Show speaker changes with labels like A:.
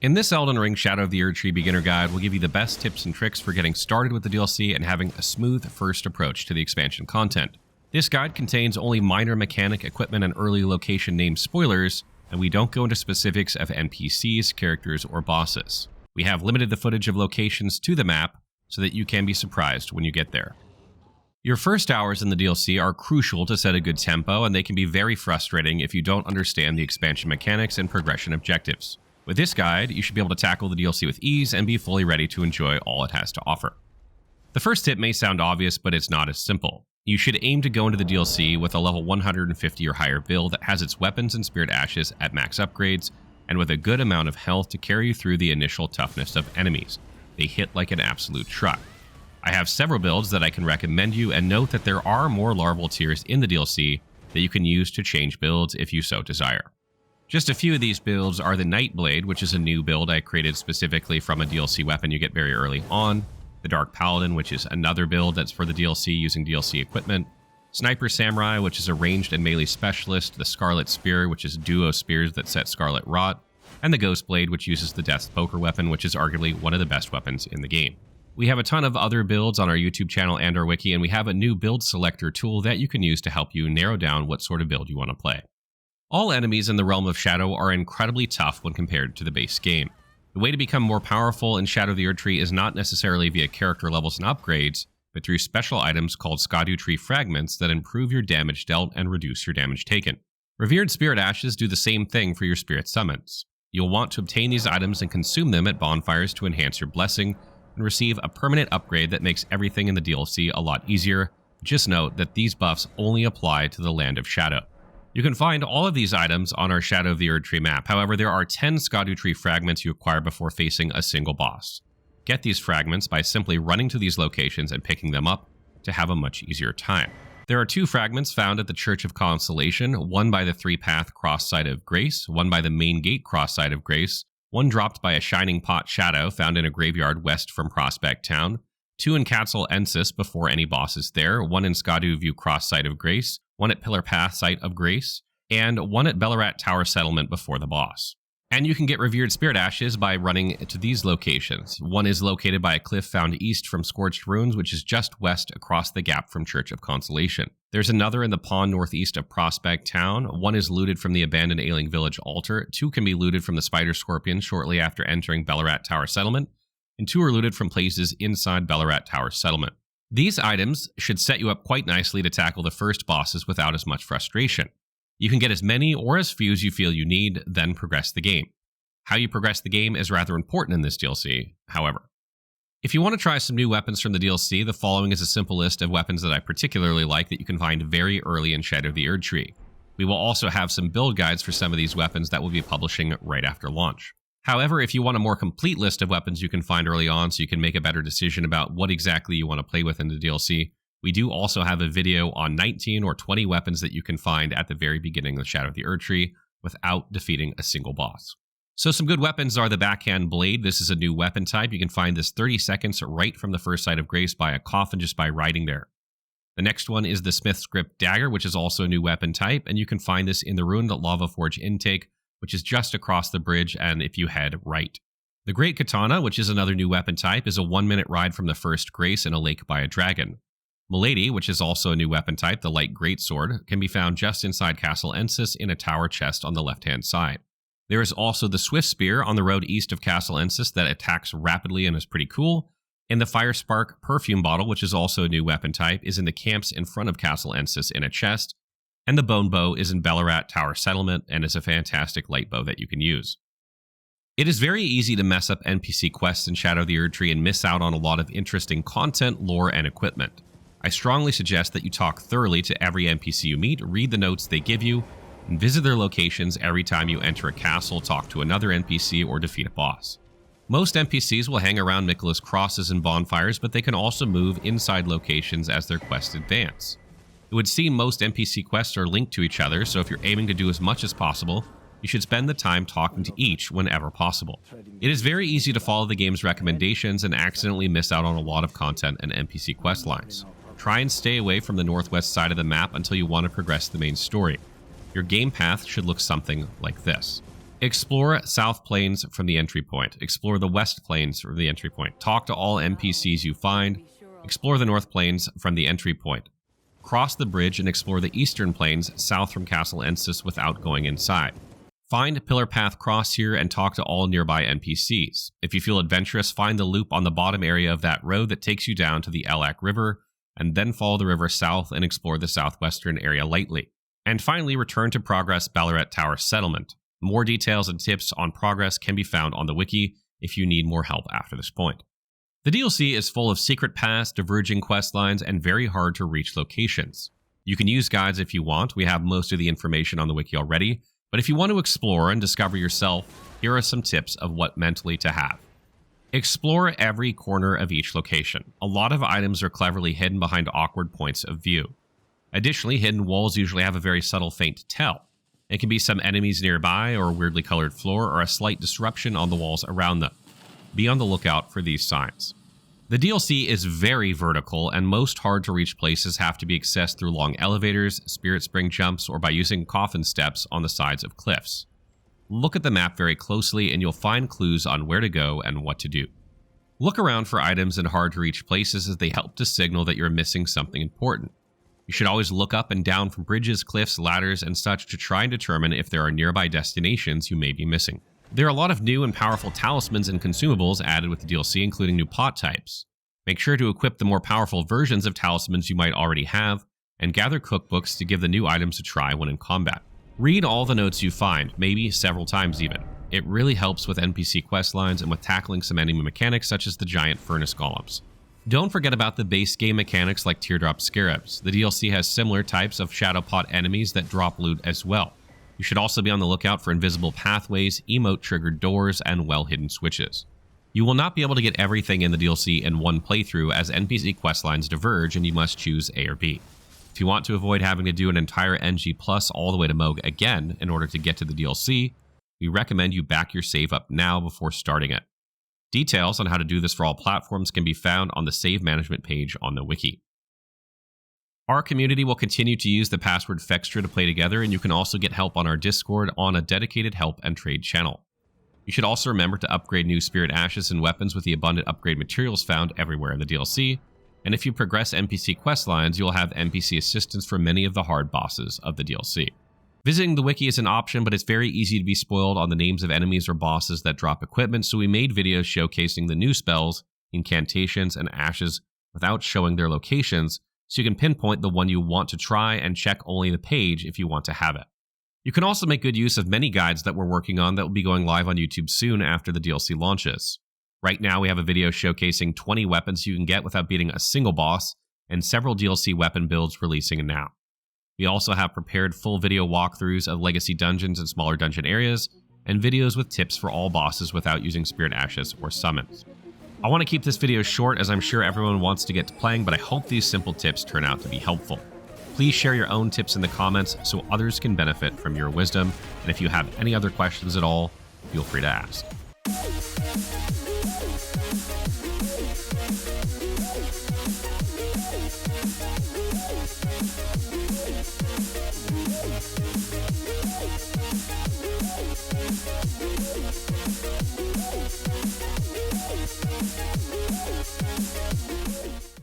A: In this Elden Ring Shadow of the Erdtree beginner guide, we'll give you the best tips and tricks for getting started with the DLC and having a smooth first approach to the expansion content. This guide contains only minor mechanic, equipment, and early location name spoilers, and we don't go into specifics of NPCs, characters, or bosses. We have limited the footage of locations to the map so that you can be surprised when you get there. Your first hours in the DLC are crucial to set a good tempo, and they can be very frustrating if you don't understand the expansion mechanics and progression objectives. With this guide, you should be able to tackle the DLC with ease and be fully ready to enjoy all it has to offer. The first tip may sound obvious, but it's not as simple. You should aim to go into the DLC with a level 150 or higher build that has its weapons and spirit ashes at max upgrades, and with a good amount of health to carry you through the initial toughness of enemies. They hit like an absolute truck. I have several builds that I can recommend you, and note that there are more larval tiers in the DLC that you can use to change builds if you so desire. Just a few of these builds are the Nightblade, which is a new build I created specifically from a DLC weapon you get very early on, the Dark Paladin, which is another build that's for the DLC using DLC equipment, Sniper Samurai, which is a ranged and melee specialist, the Scarlet Spear, which is duo spears that set Scarlet Rot, and the Ghost Blade, which uses the Death's Poker weapon, which is arguably one of the best weapons in the game. We have a ton of other builds on our YouTube channel and our wiki, and we have a new build selector tool that you can use to help you narrow down what sort of build you want to play. All enemies in the Realm of Shadow are incredibly tough when compared to the base game. The way to become more powerful in Shadow of the Erdtree is not necessarily via character levels and upgrades, but through special items called Scadutree Fragments that improve your damage dealt and reduce your damage taken. Revered Spirit Ashes do the same thing for your spirit summons. You'll want to obtain these items and consume them at bonfires to enhance your blessing and receive a permanent upgrade that makes everything in the DLC a lot easier. Just note that these buffs only apply to the Land of Shadow. You can find all of these items on our Shadow of the Erdtree map. However, there are 10 Scadutree fragments you acquire before facing a single boss. Get these fragments by simply running to these locations and picking them up to have a much easier time. There are 2 fragments found at the Church of Consolation, one by the 3-path cross-site of Grace, one by the main gate cross-site of Grace, one dropped by a Shining Pot Shadow found in a graveyard west from Prospect Town, 2 in Castle Ensis before any bosses there, one in Scadu cross-site of Grace, one at Pillar Path site of Grace, and one at Bellarat Tower Settlement before the boss. And you can get Revered Spirit Ashes by running to these locations. One is located by a cliff found east from Scorched Ruins, which is just west across the gap from Church of Consolation. There's another in the pond northeast of Prospect Town. One is looted from the abandoned Ailing Village altar. 2 can be looted from the Spider Scorpion shortly after entering Bellarat Tower Settlement, and 2 are looted from places inside Bellarat Tower Settlement. These items should set you up quite nicely to tackle the first bosses without as much frustration. You can get as many or as few as you feel you need, then progress the game. How you progress the game is rather important in this DLC, however. If you want to try some new weapons from the DLC, the following is a simple list of weapons that I particularly like that you can find very early in Shadow of the Erdtree. We will also have some build guides for some of these weapons that we'll be publishing right after launch. However, if you want a more complete list of weapons you can find early on so you can make a better decision about what exactly you want to play with in the DLC, we do also have a video on 19 or 20 weapons that you can find at the very beginning of the Shadow of the Erdtree without defeating a single boss. So some good weapons are the Backhand Blade. This is a new weapon type. You can find this 30 seconds right from the first site of Grace by a coffin just by riding there. The next one is the Smith's Grip Dagger, which is also a new weapon type, and you can find this in the Ruined Lava Forge intake, which is just across the bridge and if you head right. The Great Katana, which is another new weapon type, is a 1-minute ride from the first Grace in a lake by a dragon. Milady, which is also a new weapon type, the Light Greatsword, can be found just inside Castle Ensis in a tower chest on the left-hand side. There is also the Swift Spear on the road east of Castle Ensis that attacks rapidly and is pretty cool. And the Fire Spark Perfume Bottle, which is also a new weapon type, is in the camps in front of Castle Ensis in a chest. And the Bone Bow is in Bellarat Tower Settlement and is a fantastic light bow that you can use. It is very easy to mess up NPC quests in Shadow of the Erdtree and miss out on a lot of interesting content, lore, and equipment. I strongly suggest that you talk thoroughly to every NPC you meet, read the notes they give you, and visit their locations every time you enter a castle, talk to another NPC, or defeat a boss. Most NPCs will hang around Nicholas crosses and bonfires, but they can also move inside locations as their quests advance. It would seem most NPC quests are linked to each other, so if you're aiming to do as much as possible, you should spend the time talking to each whenever possible. It is very easy to follow the game's recommendations and accidentally miss out on a lot of content and NPC quest lines. Try and stay away from the northwest side of the map until you want to progress the main story. Your game path should look something like this. Explore South Plains from the entry point. Explore the West Plains from the entry point. Talk to all NPCs you find. Explore the North Plains from the entry point. Cross the bridge and explore the Eastern Plains south from Castle Ensis without going inside. Find Pillar Path Cross here and talk to all nearby NPCs. If you feel adventurous, find the loop on the bottom area of that road that takes you down to the Elak River, and then follow the river south and explore the southwestern area lightly. And finally, return to Progress Ballarat Tower Settlement. More details and tips on Progress can be found on the wiki if you need more help after this point. The DLC is full of secret paths, diverging quest lines, and very hard to reach locations. You can use guides if you want. We have most of the information on the wiki already, but if you want to explore and discover yourself, here are some tips of what mentally to have. Explore every corner of each location. A lot of items are cleverly hidden behind awkward points of view. Additionally, hidden walls usually have a very subtle feint to tell. It can be some enemies nearby, or a weirdly colored floor, or a slight disruption on the walls around them. Be on the lookout for these signs. The DLC is very vertical, and most hard-to-reach places have to be accessed through long elevators, spirit spring jumps, or by using coffin steps on the sides of cliffs. Look at the map very closely, and you'll find clues on where to go and what to do. Look around for items in hard-to-reach places, as they help to signal that you're missing something important. You should always look up and down from bridges, cliffs, ladders, and such to try and determine if there are nearby destinations you may be missing. There are a lot of new and powerful talismans and consumables added with the DLC, including new pot types. Make sure to equip the more powerful versions of talismans you might already have, and gather cookbooks to give the new items a try when in combat. Read all the notes you find, maybe several times even. It really helps with NPC quest lines and with tackling some enemy mechanics such as the giant furnace golems. Don't forget about the base game mechanics like teardrop scarabs. The DLC has similar types of shadow pot enemies that drop loot as well. You should also be on the lookout for invisible pathways, emote-triggered doors, and well-hidden switches. You will not be able to get everything in the DLC in one playthrough, as NPC questlines diverge and you must choose A or B. If you want to avoid having to do an entire NG Plus all the way to Moog again in order to get to the DLC, we recommend you back your save up now before starting it. Details on how to do this for all platforms can be found on the save management page on the wiki. Our community will continue to use the password Fextra to play together, and you can also get help on our Discord on a dedicated help and trade channel. You should also remember to upgrade new spirit ashes and weapons with the abundant upgrade materials found everywhere in the DLC, and if you progress NPC quest lines, you'll have NPC assistance for many of the hard bosses of the DLC. Visiting the wiki is an option, but it's very easy to be spoiled on the names of enemies or bosses that drop equipment, so we made videos showcasing the new spells, incantations, and ashes without showing their locations, so you can pinpoint the one you want to try and check only the page if you want to have it. You can also make good use of many guides that we're working on that will be going live on YouTube soon after the DLC launches. Right now we have a video showcasing 20 weapons you can get without beating a single boss, and several DLC weapon builds releasing now. We also have prepared full video walkthroughs of legacy dungeons and smaller dungeon areas, and videos with tips for all bosses without using spirit ashes or summons. I want to keep this video short as I'm sure everyone wants to get to playing, but I hope these simple tips turn out to be helpful. Please share your own tips in the comments so others can benefit from your wisdom, and if you have any other questions at all, feel free to ask.